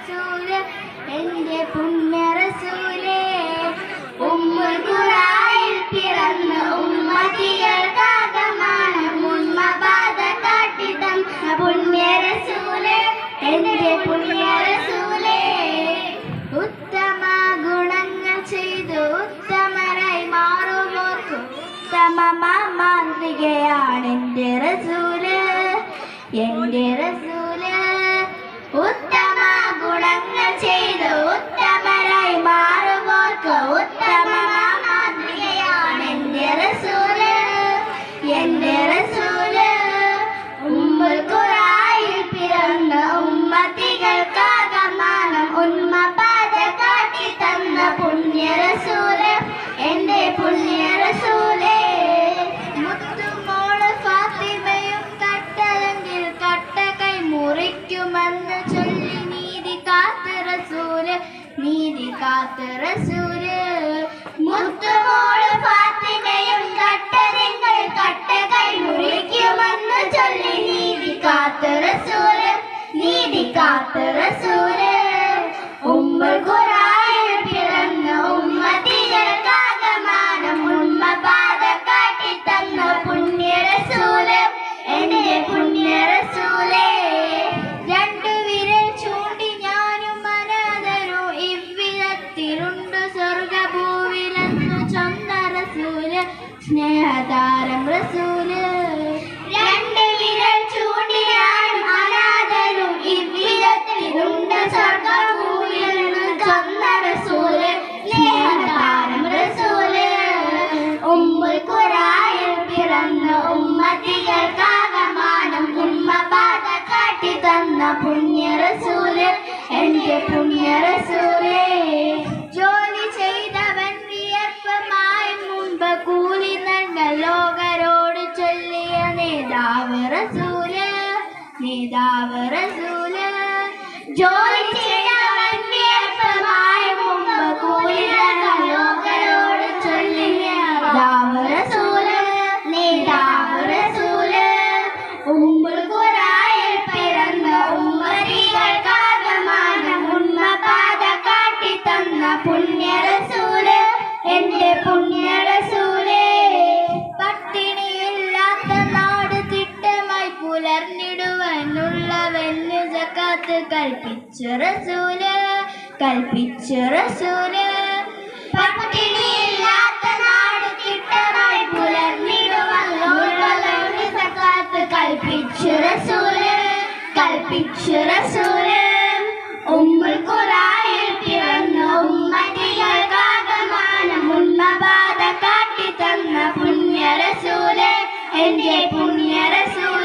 റസൂല് എൻ്റെ പുണ്യ റസൂലേ ഉമ്മുൽ ഖുറായിൽ പിറന്ന ഉമ്മത്തികൾക്കാകമാണ് ഉമ്മ പാത കാട്ടി തന്ന പുണ്യ റസൂലേ എൻ്റെ പുണ്യ റസൂലേ ഉത്തമ ഗുണങ്ങൾ ചെയ്തു ഉത്തമരായി മാറുമോർക്കും ഉത്തമ മാന്ത്രികയാണ് എൻ്റെ റസൂല് എൻ്റെ റസൂല് ഉത്തമ ഗുണങ്ങൾ ചെയ്തു ഉത്തമരായി മാറുമോർക്ക് ഉത്തമ മാതൃകയാണ് എൻ്റെ റസൂല് എൻ്റെ റസൂല് ഉമ്മുൽ ഖുറായിൽ പിറന്ന ഉമ്മത്തികൾക്കാകമാനം ഉമ്മ പാത കാട്ടി തന്ന പുണ്യ റസൂല് എൻ്റെ പുണ്യ റസൂലേ മുത്തുമോള് ഫാത്തിമയും കട്ടതെങ്കിൽ കട്ട കൈ മുറിക്കുമെന്ന് ചൊല്ലി നീതി കാത്ത് റസൂല് നീതി കാത്ത് റസൂല് മുത്തുമോള് ഫാത്തിമയും കട്ടതെങ്കിൽ കട്ട കൈ മുറിക്കുമെന്ന് ചൊല്ലി നീതി കാത്ത് റസൂല് നീതി കാത്ത് റസൂല് ഉമ്മുൽ ഖുറായിൽ പിറന്ന ഉമ്മത്തികൾക്കാകമാനം ഉമ്മ പാത കാട്ടി തന്ന പുണ്യ റസൂല് എൻ്റെ പുണ്യ റസൂലേ രണ്ടു വിരൽ ചൂണ്ടി ഞാനും അനാഥരും ഇவ்விധത്തിലുണ്ട് സ്വർഗഭൂവിലെന്നു ചൊന്ന റസൂല് സ്നേഹതാരം റസൂല് രണ്ട് വിരൽ ചൂണ്ടി ഞാനും അനാഥരും ഇவ்விധത്തിലുണ്ട് സ്വർഗഭൂവിലെന്നു ചൊന്ന റസൂല് സ്നേഹതാരം റസൂല് ഉമ്മുൽ ഖുറായിൽ പിറന്ന ഉമ്മത്തികൾക്കാകമാനം ഉമ്മ പാത കാട്ടി തന്ന പുണ്യ റസൂല് എൻ്റെ പുണ്യ റസൂലേ ജോലി ചെയ്തവൻ വിയർപ്പമായി മുമ്പ് കൂലി നൽക ലോകരോട് ചൊല്ലിയ നേതാവ് റസൂല് നേതാവ് റസൂല് ജോലി ചെയ്തവൻ വിയർപ്പമായി മുമ്പ് കൂലി നൽക ലോകരോട് ചൊല്ലിയ നേതാവ് റസൂല് നേതാവ് റസൂല് ഉമ്മുൽ ഖുറായിൽ പിറന്ന ഉമ്മത്തികൾക്കാകമാനം ഉമ്മ പാത കാട്ടി തന്ന പുണ്യ റസൂല് എൻ്റെ പുണ്യ റസൂലേ പട്ടിണിയില്ലാത്ത നാട് തിട്ടമായി പുലർന്നിടുവാനുള്ളവന് സകാത്ത് കൽപ്പിച്ച റസൂല് കൽപ്പിച്ച റസൂല് പട്ടിണിയില്ലാത്ത നാട് തിട്ടമായി പുലർന്നിടുവാനുള്ളവന് സകാത്ത് കൽപ്പിച്ച റസൂല് കൽപ്പിച്ച റസൂല് ഉമ്മുൽ ഖുറായിൽ പിറന്ന ഉമ്മത്തികൾക്കാകമാനം ഉമ്മ പാത കാട്ടി തന്ന പുണ്യ റസൂല് എൻ്റെ പുണ്യ റസൂല്